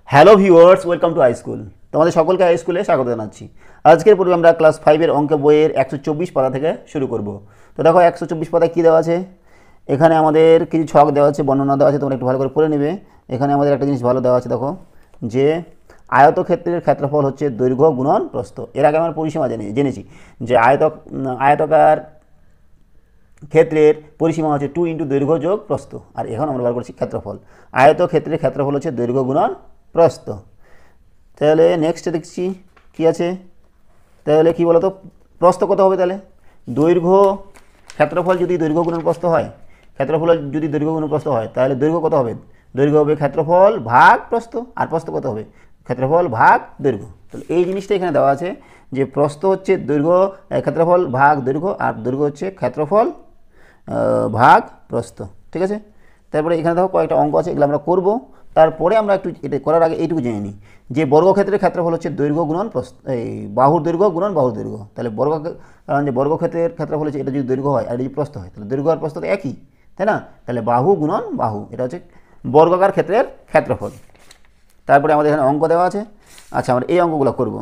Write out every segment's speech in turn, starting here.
Hello viewers, welcome to high school. তোমাদের সকলকে high স্কুলে স্বাগত জানাচ্ছি। আজকের পর্বে আমরা ক্লাস 5-এর অঙ্ক বইয়ের 124 পাতা থেকে শুরু করব। তো দেখো 124 পাতায় কী দেওয়া আছে। এখানে আমাদের কিছু ছক দেওয়া আছে, বর্ণনা দেওয়া আছে, তোমরা একটু ভালো করে পড়ে নেবে। এখানে আমাদের একটা জিনিস ভালো দেওয়া আছে, দেখো যে আয়তক্ষেত্রের ক্ষেত্রফল হচ্ছে দৈর্ঘ্য গুণন প্রস্থ। এর আগে আমরা পরিসীমা জেনেছি যে আয়তকার ক্ষেত্রের পরিসীমা হচ্ছে 2 × দৈর্ঘ্য যোগ প্রস্থ। আর এখন আমরা বার করছি ক্ষেত্রফল। আয়তক্ষেত্রের ক্ষেত্রফল হচ্ছে দৈর্ঘ্য গুণন প্রস্থ। তাহলে নেক্সট দেখছি কি আছে। তাহলে কি বলতো, প্রস্থ কত হবে? তাহলে দৈর্ঘ্য ক্ষেত্রফল যদি দৈর্ঘ্য গুণন প্রস্থ হয়, ক্ষেত্রফল যদি দৈর্ঘ্য গুণন প্রস্থ হয়, তাহলে দৈর্ঘ্য কত হবে? দৈর্ঘ্য হবে ক্ষেত্রফল ভাগ প্রস্থ। আর প্রস্থ কত হবে? ক্ষেত্রফল ভাগ দৈর্ঘ্য। তাহলে এই জিনিসটা এখানে দেওয়া আছে যে প্রস্থ হচ্ছে দৈর্ঘ্য ক্ষেত্রফল ভাগ দৈর্ঘ্য, আর দৈর্ঘ্য হচ্ছে ক্ষেত্রফল ভাগ প্রস্থ। ঠিক আছে। তারপরে এখানে দেখো কয়েকটা অঙ্ক আছে, এগুলো আমরা করব। তারপরে আমরা একটু এটা করার আগে এইটুকু জেনে নিই যে বর্গক্ষেত্রের ক্ষেত্রফল হচ্ছে দৈর্ঘ্য গুণন প্রস্থ, এই বাহুর দৈর্ঘ্য গুণন বাহুর দৈর্ঘ্য। তাহলে কারণ যে বর্গক্ষেত্রের ক্ষেত্রফল হচ্ছে এটা যদি দৈর্ঘ্য হয় আর যদি প্রস্থ হয়, তাহলে দৈর্ঘ্য আর প্রস্থ তো একই, তাই না? তাহলে বাহু গুণন বাহু, এটা হচ্ছে বর্গাকার ক্ষেত্রের ক্ষেত্রফল। তারপরে আমাদের এখানে অঙ্ক দেওয়া আছে। আচ্ছা, আমরা এই অঙ্কগুলো করব।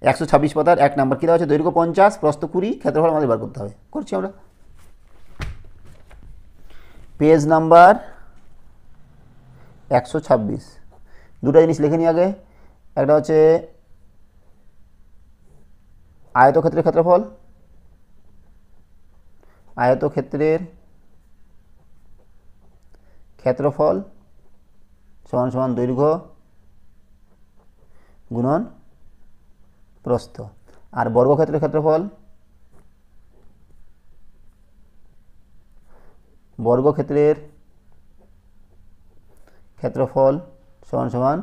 126 পাতার 1 নম্বর কী দেওয়া আছে? দৈর্ঘ্য 50, প্রস্থ 20, ক্ষেত্রফল আমাদের বার করতে হবে। করছি আমরা। Page number 126। দুটো জিনিস লিখে নিই আগে। একটা হচ্ছে আয়তক্ষেত্রের ক্ষেত্রফল, আয়তক্ষেত্রের ক্ষেত্রফল সমান সমান দৈর্ঘ্য গুণন প্রস্থ। আর বর্গক্ষেত্রের ক্ষেত্রফল, বর্গক্ষেত্রের ক্ষেত্রফল সমান সমান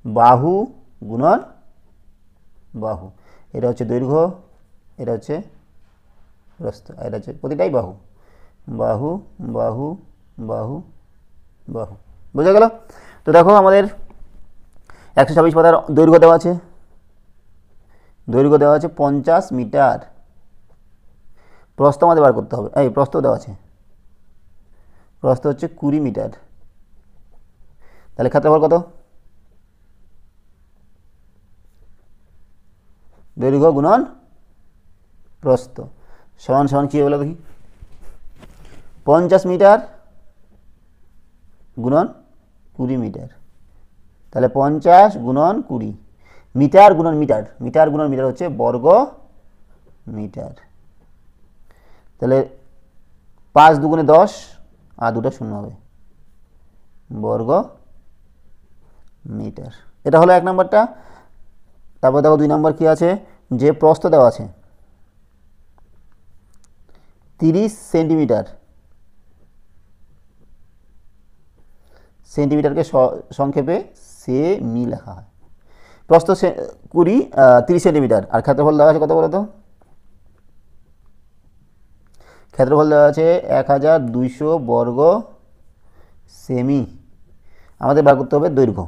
বাহু গুণন বাহু। এটা হচ্ছে দৈর্ঘ্য, এটা হচ্ছে প্রস্থ, এটা হচ্ছে প্রতিটাই বাহু। বাহু বাহু বাহু বাহু। বুঝা গেল? তো দেখো আমাদের 126 পাতার দৈর্ঘ্য দেওয়া আছে, দৈর্ঘ্য দেওয়া আছে 50 মিটার। প্রস্থ আমাদের বার করতে হবে। এই প্রস্থ দেওয়া আছে, প্রস্থ হচ্ছে 20 মিটার। তাহলে ক্ষেত্রফল কত? দৈর্ঘ্য গুণন প্রস্থ সমান সমান কী বলো দেখি? 50 মিটার গুণন 20 মিটার। তাহলে 50 গুণন 20, মিটার গুণন মিটার, মিটার গুণন মিটার হচ্ছে বর্গ মিটার। তাহলে 5 দুগুণে 10 আর দুটো শূন্য হবে, বর্গ মিটার। এটা হলো 1 নম্বরটা। তারপর দেখো 2 নম্বর কী আছে, যে প্রস্থ দেওয়া আছে 30 সেন্টিমিটার। সেন্টিমিটারকে সংক্ষেপে সেমি লেখা হয়। প্রস্থ 30 সেন্টিমিটার। আর ক্ষেত্রফল দেওয়া আছে কত বলো তো? ক্ষেত্রফল দেওয়া আছে 1200 বর্গ সেমি। আমাদের বার করতে হবে দৈর্ঘ্য।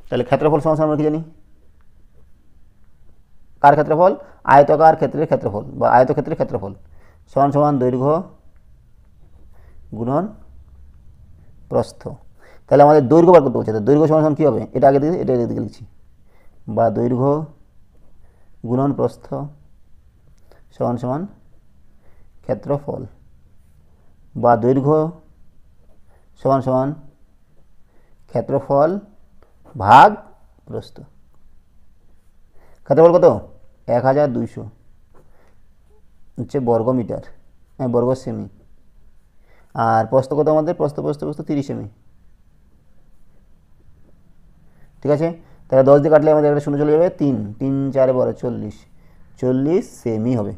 তাহলে ক্ষেত্রফল সমান আমরা কি জানি? কার ক্ষেত্রফল? আয়তকার ক্ষেত্রের ক্ষেত্রফল বা আয়তক্ষেত্রের ক্ষেত্রফল সমান সমান দৈর্ঘ্য গুণন প্রস্থ। তাহলে আমাদের দৈর্ঘ্য বার করতে বলছে। তো দৈর্ঘ্য সমান সমান কী হবে? এটা আগে দিকে, এটা এদিকে লিখছি, বা দৈর্ঘ্য গুণন প্রস্থ সমান সমান ক্ষেত্রফল, বা দৈর্ঘ্য সমান সমান ক্ষেত্রফল ভাগ প্রস্থ। ক্ষেত্রফল কত? 1200 হচ্ছে বর্গ মিটার, হ্যাঁ বর্গ সেমি। আর প্রস্থ কত আমাদের? প্রস্থ 30 সেমি। ঠিক আছে। তাহলে 10 দিয়ে কাটলে আমাদের একটা শূন্য চলে যাবে, 3 3 4 12 40 সেমি হবে,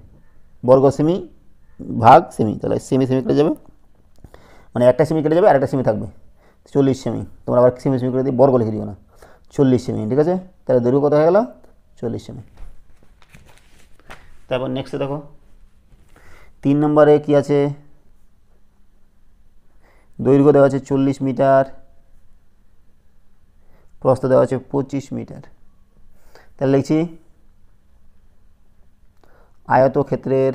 বর্গ সেমি ভাগ সেমি। তাহলে সেমি সেমি কেটে যাবে, মানে একটা সেমি কেটে যাবে আর একটা সেমি থাকবে, 40 সেমি। তোমরা আবার সেমি সেমি করে দিয়ে বর্গ লিখে দিও না, 40 সেমি। ঠিক আছে। তাহলে দৈর্ঘ্য কত হয়ে গেল? 40 সেমি। তারপর নেক্সটে দেখো 3 নম্বরে কি আছে? দৈর্ঘ্য দেওয়া আছে 40 মিটার, প্রস্থ দেওয়া আছে 25 মিটার। তাহলে লিখছি আয়তক্ষেত্রের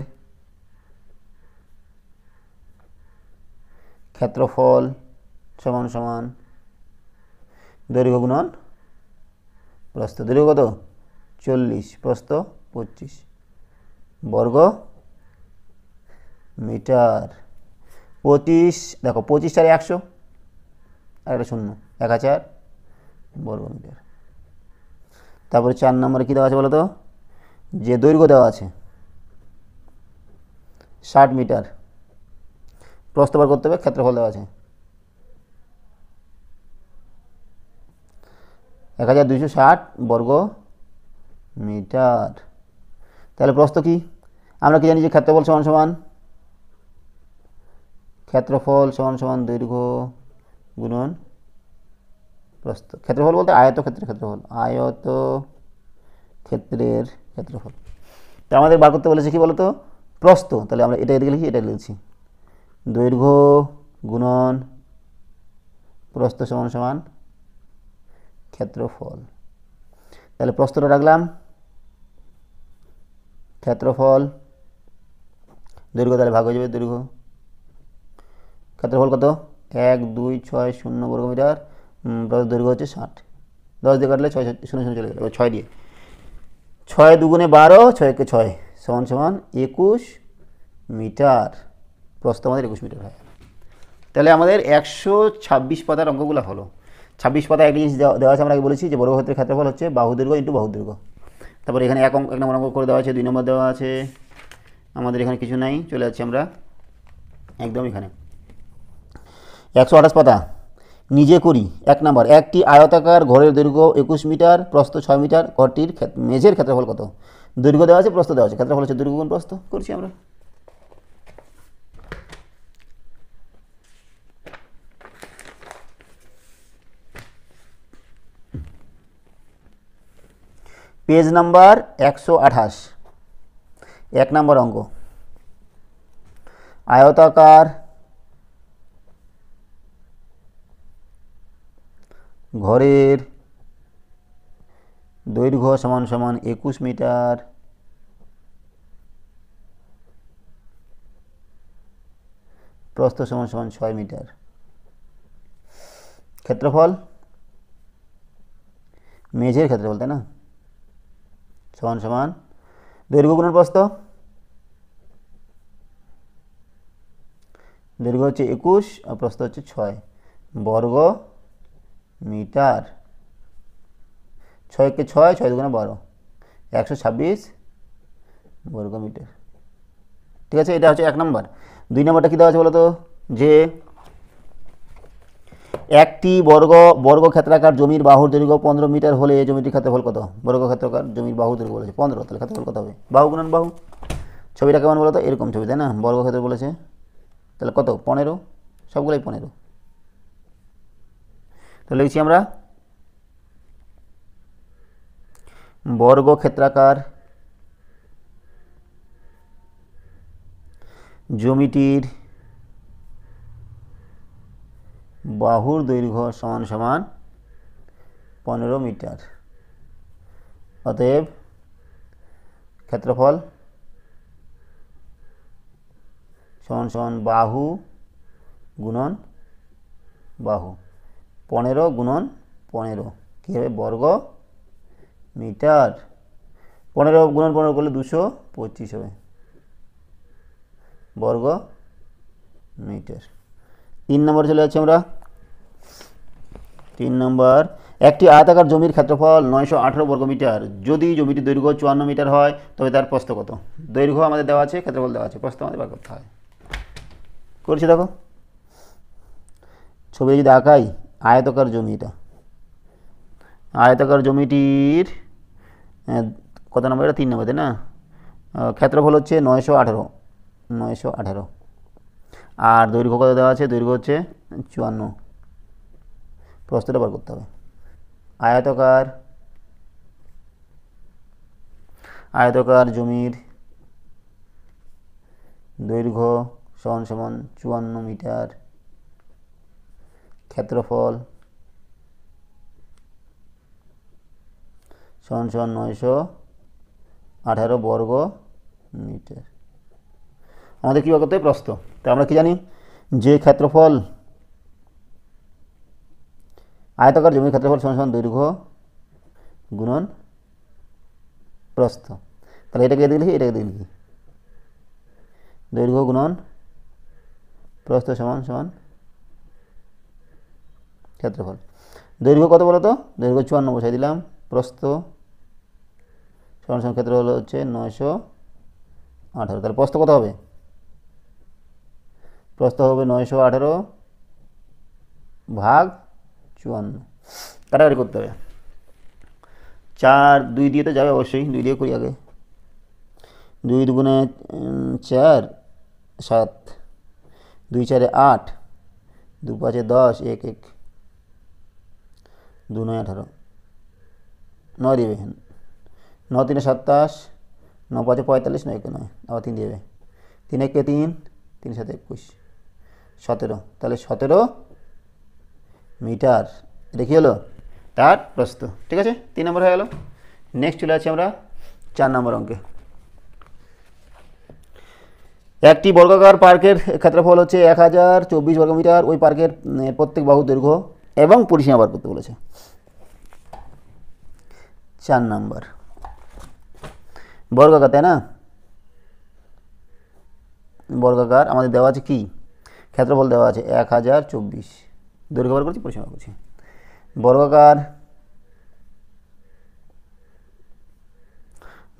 ক্ষেত্রফল সমান সমান দৈর্ঘ্য গুণন প্রস্থ। দৈর্ঘ্য কত? 40, প্রস্থ 25 বর্গ মিটার। 25, দেখো 25 4 100 আর একটা শূন্য, 1000 বর্গ মিটার। তারপরে 4 নম্বরে কী দেওয়া আছে বলো তো? যে দৈর্ঘ্য দেওয়া আছে 60 মিটার, প্রস্থ বার করতে হবে, ক্ষেত্রফল দেওয়া আছে 1260 বর্গ মিটার। তাহলে প্রস্থ কি? আমরা কি জানি যে ক্ষেত্রফল সমান সমান দৈর্ঘ্য গুণন প্রস্থ। ক্ষেত্রফল বলতে আয়তক্ষেত্রের ক্ষেত্রফল, আয়তক্ষেত্রের ক্ষেত্রফল। তা আমাদের বার করতে বলেছে কি বলতো? প্রস্থ। তাহলে আমরা এটা এদিকে লিখি, এটা লিখছি দৈর্ঘ্য গুণন প্রস্থ সমান সমান ক্ষেত্রফল। তাহলে প্রস্থটা রাখলাম, ক্ষেত্রফল দৈর্ঘ্য তাহলে ভাগ হয়ে যাবে, দৈর্ঘ্য ক্ষেত্রফল কত? 1260 বর্গ মিটার, দৈর্ঘ্য হচ্ছে 60। 10 দিয়ে কাটলে 6 0 0 চলে গেল, 6 দিয়ে 6 2 12, 6 1 6 সমান সমান 21 মিটার। প্রস্থ আমাদের 21 মিটার হয়। তাহলে আমাদের 126 পাতার অঙ্কগুলো হলো। 26 পাতায় একটা জিনিস দেওয়া আছে, আমরা বলেছি যে বর্গক্ষেত্রের ক্ষেত্রফল হচ্ছে বাহু দৈর্ঘ্য ইন্টু বাহু দৈর্ঘ্য। তারপর এখানে 1 নম্বর অঙ্ক করে দেওয়া আছে, 2 নম্বর দেওয়া আছে, আমাদের এখানে কিছু নাই, চলে যাচ্ছি আমরা একদম এখানে। 128 পাতা নিজে করি। 1 নম্বর, একটি আয়তাকার ঘরের দৈর্ঘ্য 21 মিটার, প্রস্থ 6 মিটার, ঘরটির মেঝের ক্ষেত্রফল কত? দৈর্ঘ্য দেওয়া আছে, প্রস্থ দেওয়া আছে, ক্ষেত্রফল হচ্ছে দৈর্ঘ্য গুণ প্রস্থ। করছি আমরা। পেজ নাম্বার 128, 1 নম্বর অঙ্ক। আয়তাকার ঘরের দৈর্ঘ্য সমান সমান 21 মিটার, প্রস্থ সমান সমান 6 মিটার, ক্ষেত্রফল মেঝের ক্ষেত্রফল, তাই না, সমান সমান দৈর্ঘ্য গুণন প্রস্থ। দৈর্ঘ্য হচ্ছে 21 আর প্রস্থ হচ্ছে 6 বর্গ মিটার। 6 কে 6, 6 2 12, 126 বর্গ মিটার। ঠিক আছে, এটা হচ্ছে 1 নম্বর। 2 নম্বরটা কী দেওয়া আছে বলো তো? যে একটি বর্গক্ষেত্রাকার জমির বাহুর দৈর্ঘ্য 15 মিটার হলে জমিটির ক্ষেত্রফল কত? বর্গক্ষেত্রাকার জমির বাহুর দৈর্ঘ্য বলেছে 15, তাহলে ক্ষেত্রফল কত হবে? বাহু গুণন বাহু। ছবিটা কেমন বলো তো? এরকম ছবি, তাই না? বর্গক্ষেত্র বলেছে, তাহলে কত? 15, সবগুলোই 15। তো লিখছি আমরা বর্গক্ষেত্রাকার জমিটির বাহুর দৈর্ঘ্য সমান সমান 15 মিটার। অতএব ক্ষেত্রফল সমান সমান বাহু গুণন বাহু। 15 গুণন 15 কী হবে? বর্গ মিটার। 15 গুণন 15 করলে 225 হবে বর্গ মিটার। 3 নম্বর চলে যাচ্ছি আমরা। 3 নম্বর, একটি আয়তাকার জমির ক্ষেত্রফল 918 বর্গ মিটার। যদি জমিটির দৈর্ঘ্য 54 মিটার হয় তবে তার প্রস্থ কত? দৈর্ঘ্য আমাদের দেওয়া আছে, ক্ষেত্রফল দেওয়া আছে, প্রস্থ আমাদের বার করতে হয়। করছি, দেখো ছবি যদি আঁকাই, আয়তাকার জমি, এটা আয়তাকার জমিটির কত নম্বর? এটা 3 নম্বর, তাই না? ক্ষেত্রফল হচ্ছে 918, আর দৈর্ঘ্য কত দেওয়া আছে? দৈর্ঘ্য হচ্ছে 54, প্রস্থটা বার করতে হবে। আয়তাকার জমির দৈর্ঘ্য সমান সমান 54 মিটার, ক্ষেত্রফল সমান সমান 918 বর্গ মিটার। আমাদের কী বার করতে হবে? প্রস্থ। তো আমরা কি জানি যে ক্ষেত্রফল আয়তাকার জমির ক্ষেত্রফল সমান সমান দৈর্ঘ্য গুণন প্রস্থ। তাহলে এটাকে দিয়ে লিখি, এটাকে দিয়ে লিখি, দৈর্ঘ্য গুণন প্রস্থ সমান সমান ক্ষেত্রফল। দৈর্ঘ্য কত বলো তো? দৈর্ঘ্য 54 বসাই দিলাম, প্রস্থ সমান সমান ক্ষেত্রফল হচ্ছে 918। তাহলে প্রস্থ কত হবে? প্রস্থ হবে 918 ভাগ 54। কাটাকাটি করতে হবে। 4 2 দিয়ে তো যাবে অবশ্যই, 2 দিয়ে করি আগে। 2 দুগুণে 4 7, 2 4 8, 2 5 10, 1 1, 2 9 18, 9 দিবে, 9 3 27, 9 5 45, 9 1 9, আবার 3 দিবে, 3 1 3, 3 7 21, 17। তাহলে 17 মিটার। এটা কি হলো? তার প্রস্থ। ঠিক আছে, 3 নম্বর হয়ে গেল। নেক্সট চলে আসছি আমরা 4 নম্বর অঙ্কে। একটি বর্গাকার পার্কের ক্ষেত্রফল হচ্ছে 1024 বর্গমিটার। ওই পার্কের প্রত্যেক বাহু দৈর্ঘ্য এবং পরিসীমা বার করতে বলেছে। 4 নম্বর বর্গাকার, তাই না? বর্গাকার আমাদের দেওয়া আছে কি? ক্ষেত্রফল দেওয়া আছে 1024, দৈর্ঘ্য বার করছি, পরিসীমা করছি।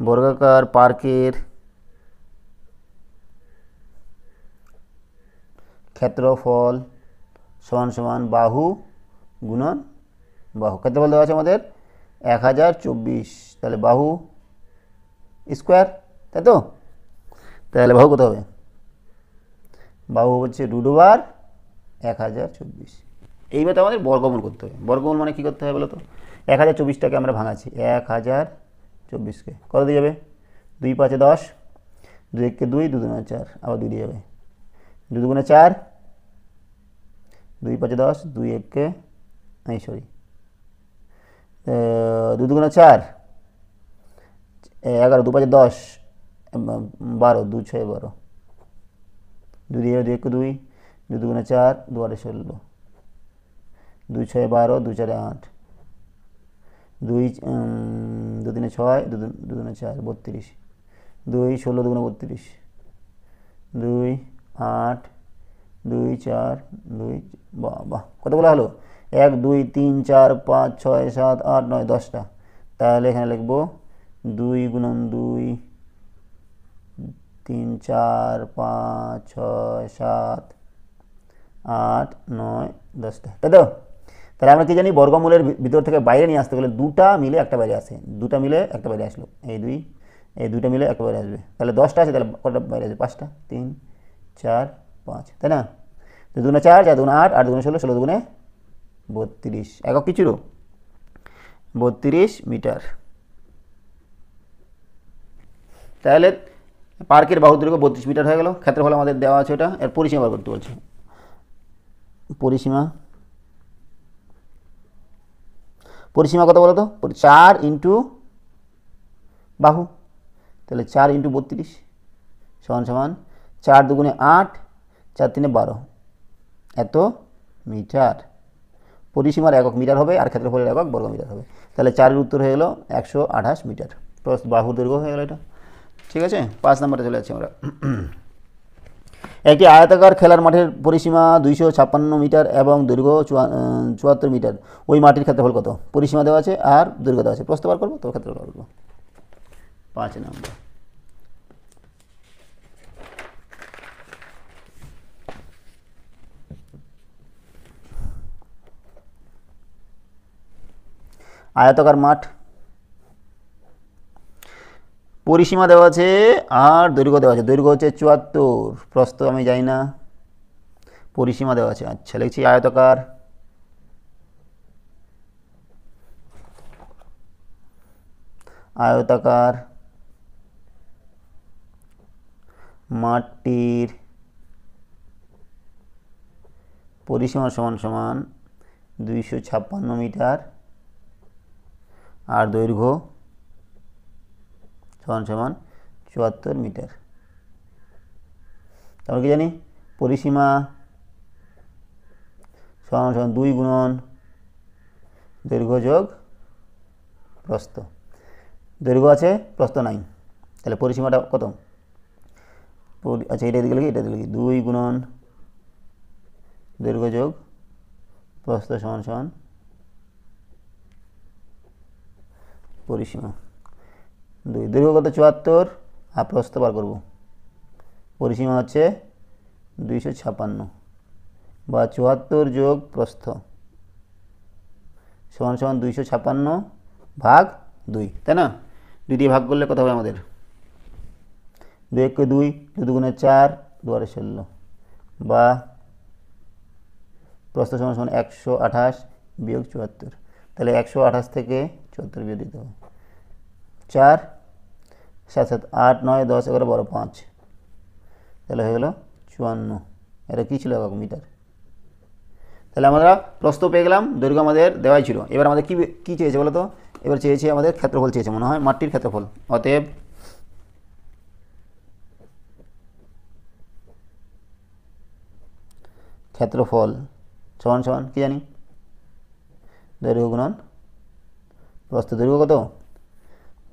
বর্গাকার পার্কের ক্ষেত্রফল সমান সমান বাহু গুণন বাহু। ক্ষেত্রফল দেওয়া আছে আমাদের 1024, তাহলে বাহু স্কোয়ার, তাই তো? তাহলে বাহু কত হবে? বাহু হচ্ছে √1024। এইবার তো আমাদের বর্গমূল করতে হবে। বর্গমূল মানে কী করতে হবে বলো তো? 1024টাকে আমরা ভাঙাচ্ছি, 1024কে কত দিয়ে যাবে? 2 5 10, 2 1 2, 2 2 4, আবার 2 দিয়ে যাবে, 2 2 4, 2 5 10, 2 1 2 2 4, 11, 2 5 10, 12, 2 6 12, 2 দিয়ে 2 1 2, 2 2 4, 2 8 16, 2 6 12, 2 4 8, 2 2 3 6, 2 2 4 32, 2 16 2 32, 2 8 2 4 2, বাহ কতগুলো হলো? 1 2 3 4 5 6 7 8 9 10টা। তাহলে এখানে লিখবো 2 গুণন 2 3 4 5 6 7 8 9 10টা, তাই তো? তাহলে আমরা কি জানি? বর্গমূলের ভিতর থেকে বাইরে নিয়ে আসতে গেলে 2টা মিলে একটা বাইরে আসে, 2টা মিলে একটা বাইরে আসলো, এই 2টা মিলে একটা বাইরে আসবে। তাহলে 10টা আছে, তাহলে কটা বাইরে আসবে? 5টা, 3 4 5, তাই না? 2 2 4, 4 2 8, 8 2 16, 16 2 32, একক কি ছিল? 32 মিটার। তাহলে পার্কের বাহু দৈর্ঘ্য 32 মিটার হয়ে গেল। ক্ষেত্রফল আমাদের দেওয়া আছে ওটা। এর পরিসীমা বার করতে বলছে। পরিসীমা কত বলো তো? 4 ইন্টু বাহু, তাহলে 4 ইন্টু 32 সমান সমান 4 2 8, 4 3 12, এত মিটার। পরিসীমার একক মিটার হবে আর ক্ষেত্রফলের একক বর্গ মিটার হবে। তাহলে 4-এর উত্তর হয়ে গেল 128 মিটার। প্লাস বাহু দৈর্ঘ্য হয়ে গেল এটা। ঠিক আছে, 5 নম্বরে চলে যাচ্ছি আমরা। একটি আয়তাকার খেলার মাঠের পরিসীমা 256 মিটার এবং দৈর্ঘ্য 74 মিটার। ওই মাটির ক্ষেত্রফল কত? পরিসীমা দেওয়া আছে আর দৈর্ঘ্য দেওয়া আছে। প্রস্থ বার করবো, তো ক্ষেত্রফল বার করবো। 5 নম্বর আয়তাকার মাঠ, পরিসীমা দেওয়া আছে আর দৈর্ঘ্য দেওয়া আছে। দৈর্ঘ্য হচ্ছে 74, প্রস্থ আমি জানি না, পরিসীমা দেওয়া আছে। আচ্ছা, লিখছি আয়তাকার মাঠটির পরিসীমা সমান সমান 256 মিটার আর দৈর্ঘ্য সমান সমান 74 মিটার। তারপর কি জানি? পরিসীমা সমান সমান 2 গুণন দৈর্ঘ্য যোগ প্রস্থ, দৈর্ঘ্য আছে প্রস্থ নাই, তাহলে পরিসীমাটা কত? আচ্ছা এটা দিকে লিখি, এটা দিকে লিখি 2 গুণন দৈর্ঘ্য যোগ প্রস্থ সমান সমান পরিসীমা। 2 দৈর্ঘ্য কত 74 আর প্রস্থ বার করব, পরিসীমা হচ্ছে 256 বা 74 যোগ প্রস্থ সমান সমান 256 ভাগ 2, তাই না? 2 দিয়ে ভাগ করলে কত হবে আমাদের? 2 1 2, 2 দুগুণে 4, 2 আর 16 বা প্রস্থ সমান সমান 128 বিয়োগ 74, তাহলে 128 থেকে 74 বিয়োগ দিতে হবে। 4 7 7 8 9 10 11 12 5, তাহলে হয়ে গেল 54। এটা কী ছিল মিটার? তাহলে আমরা প্রস্থ পেয়ে গেলাম, দৈর্ঘ্য আমাদের দেওয়াই ছিল। এবার আমাদের কী চেয়েছে বলো তো? এবার চেয়েছে আমাদের ক্ষেত্রফল চেয়েছে মনে হয়, মাঠটির ক্ষেত্রফল। অতএব ক্ষেত্রফল সমান সমান কী জানি? দৈর্ঘ্য গুণন প্রস্থ। দৈর্ঘ্য কত?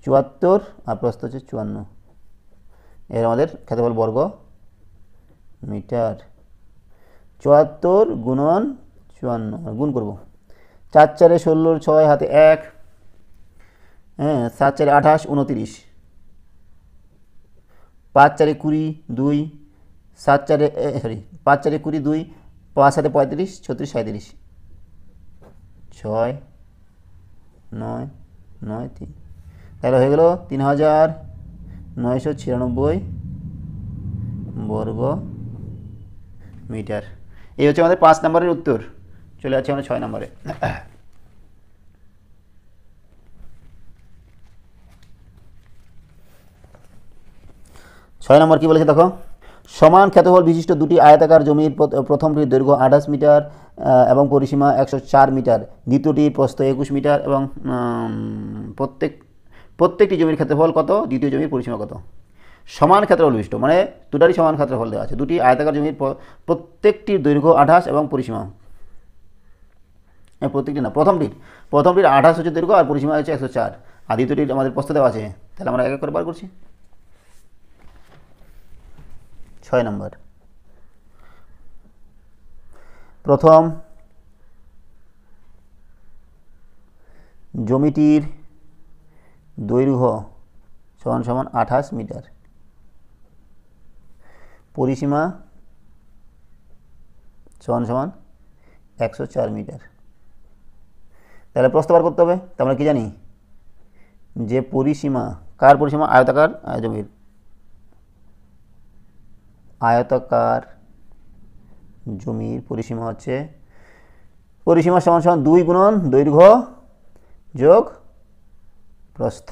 74 আর প্রস্থ হচ্ছে 54। এর আমাদের ক্ষেত্রফল বর্গ মিটার। 74 গুণন 54 গুণ করব। 4 4 16, 6 হাতে 1, হ্যাঁ 7 4 28 29, 5 4 20 2, 7 4 5 4 20 2, 5 7 35 36 37, 6 9 9 3, তাহলে হয়ে গেল 3996 বর্গ মিটার। এই হচ্ছে আমাদের 5 নম্বরের উত্তর। চলে যাচ্ছে আমরা 6 নম্বরে। 6 নম্বর কী বলেছে দেখো? সমান ক্ষেত্রফল বিশিষ্ট দুটি আয়তাকার জমির প্রথমটির দৈর্ঘ্য 28 মিটার এবং পরিসীমা 104 মিটার, দ্বিতীয়টির প্রস্থ 21 মিটার এবং প্রত্যেকটি জমির ক্ষেত্রফল কত? দ্বিতীয় জমির পরিসীমা কত? সমান ক্ষেত্রফল বিশিষ্ট মানে দুটারই সমান ক্ষেত্রফল দেওয়া আছে। দুটি আয়তাকার জমির প্রত্যেকটির দৈর্ঘ্য 28 এবং পরিসীমা, প্রত্যেকটি না, প্রথমটির 28 হচ্ছে দৈর্ঘ্য আর পরিসীমা হচ্ছে 104, আর দ্বিতীয়টির আমাদের প্রস্থ দেওয়া আছে। তাহলে আমরা এক এক করে বার করছি। 6 নম্বর, প্রথম জমিটির দৈর্ঘ্য সমান সমান 28 মিটার, পরিসীমা সমান সমান 104 মিটার। তাহলে প্রস্থ বার করতে হবে। তা আমরা কি জানি যে পরিসীমা, কার পরিসীমা? আয়তাকার জমির, আয়তাকার জমির পরিসীমা হচ্ছে পরিসীমা সমান সমান 2 গুণন দৈর্ঘ্য যোগ প্রস্থ।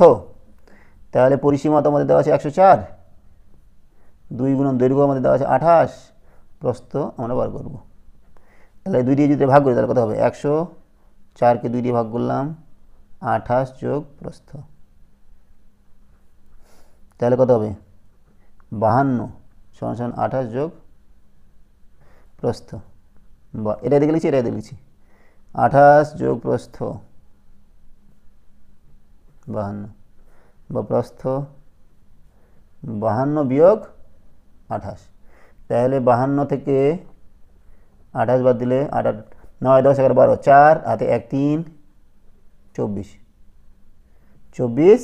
তাহলে পরিসীমা তো আমাদের দেওয়া আছে 104, 2 গুণন দৈর্ঘ্য আমাদের দেওয়া আছে 28, প্রস্থ আমরা বার করব। তাহলে 2 দিয়ে যদি ভাগ করি তাহলে কত হবে? 104কে 2 দিয়ে ভাগ করলাম, 28 যোগ প্রস্থ, তাহলে কত হবে? 52 সমান সমান 28 যোগ প্রস্থ। বা এটা দেখে লিখছি, এটা দেখে লিখছি, 28 যোগ প্রস্থ 52, বা প্রস্থ 52 বিয়োগ 28। তাহলে 52 থেকে 28 বাদ দিলে 8 9 10 11 12, 4 হাতে 1 3, 24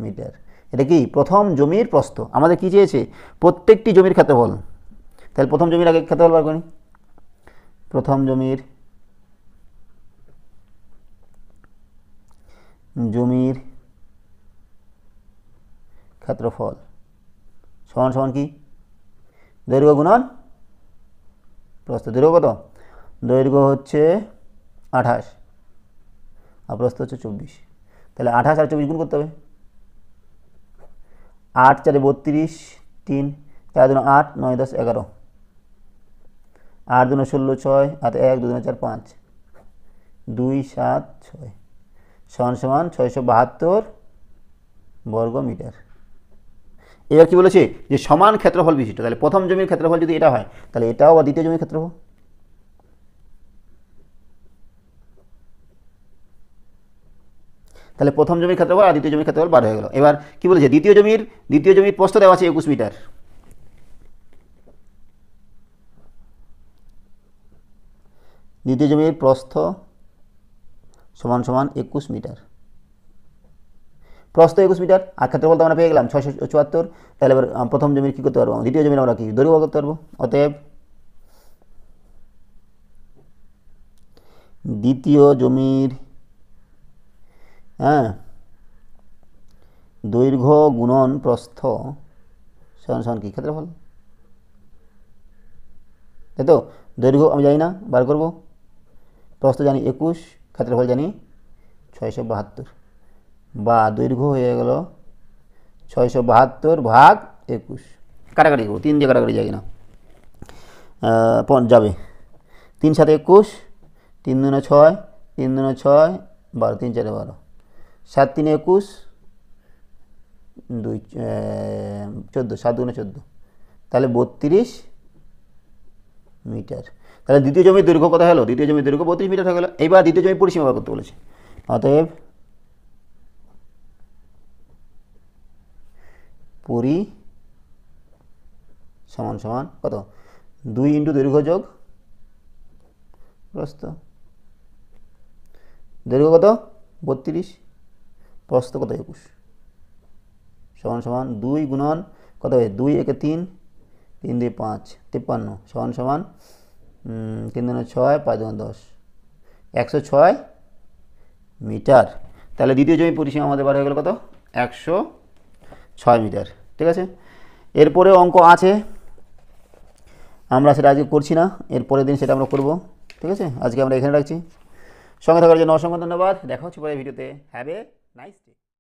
মিটার। এটা কি? প্রথম জমির প্রস্থ। আমাদের কি চেয়েছে? প্রত্যেকটি জমির ক্ষেত্রফল। তাহলে প্রথম জমির আগে ক্ষেত্রফল বার করি। প্রথম জমির ক্ষেত্রফল সমান সমান কি? দৈর্ঘ্য গুণন প্রস্থ। দৈর্ঘ্য কত? দৈর্ঘ্য হচ্ছে 28 আর প্রস্থ হচ্ছে 24। তাহলে 28 আর 24 গুণ করতে হবে। 8 4 32, 3 4 2 8, 9 10 11, 8 2 16, 6 হাতে 1 2 4 5, 2 7 6 সমান সমান 672 বর্গ মিটার। এবার কি বলেছে? যে সমান ক্ষেত্রফল বিশিষ্ট। তাহলে প্রথম জমির ক্ষেত্রফল যদি এটা হয় তাহলে এটাও বা দ্বিতীয় জমির ক্ষেত্রফল। তাহলে প্রথম জমির ক্ষেত্রফল আর দ্বিতীয় জমির ক্ষেত্রফল বার হয়ে গেল। এবার কি বলেছে, দ্বিতীয় জমির প্রস্থ দেওয়া আছে 21 মিটার। দ্বিতীয় জমির প্রস্থ সমান সমান 21 মিটার। প্রস্থ 21 মিটার আর ক্ষেত্রফল তো আমরা পেয়ে গেলাম 674। তাহলে এবার প্রথম জমির কী করতে পারবো, দ্বিতীয় জমির আমরা কি দৈর্ঘ্য করতে পারবো। অতএব দ্বিতীয় জমির দৈর্ঘ্য গুণন প্রস্থ সমান সমান কি ক্ষেত্রফল, তাই তো। দৈর্ঘ্য আমি জানি না, বার করব। প্রস্থ জানি 21, ক্ষেত্রফল জানি 672, বা দৈর্ঘ্য হয়ে গেল 672 ভাগ 21। কাটাকাটি করবো, 3 দিয়ে কাটাকাটি যায় না, যাবে 3 7 21, 3 2 6, 3 2 6, 12, 3 4 12, 7 3 21, 2 14, 7 2 14, তাহলে 32 মিটার। তাহলে দ্বিতীয় জমির দৈর্ঘ্য কত হলো, দ্বিতীয় জমির দৈর্ঘ্য 32 মিটার হয়ে গেল। এইবার দ্বিতীয় জমির পরিসীমা বার করতে বলেছে। অতএব পরি সমান সমান কত, 2 ইন্টু দৈর্ঘ্য যোগ প্রস্থ। দৈর্ঘ্য কত 32, প্রস্থ কত 21, সমান সমান 2 গুণন কত হবে, 2 1 3, 3 2 5, 53, সমান সমান 3 2 6, 5 2 10, 106 মিটার। তাহলে দ্বিতীয় জমি পরিসীমা আমাদের বার হয়ে গেল কত, 106 মিটার। ঠিক আছে, এরপরেও অঙ্ক আছে, আমরা সেটা আজকে করছি না, এর পরের দিন সেটা আমরা করব। ঠিক আছে, আজকে আমরা এখানে রাখছি। সঙ্গে থাকার জন্য অসংখ্য ধন্যবাদ। দেখা হচ্ছে পরের ভিডিওতে। Have a nice day.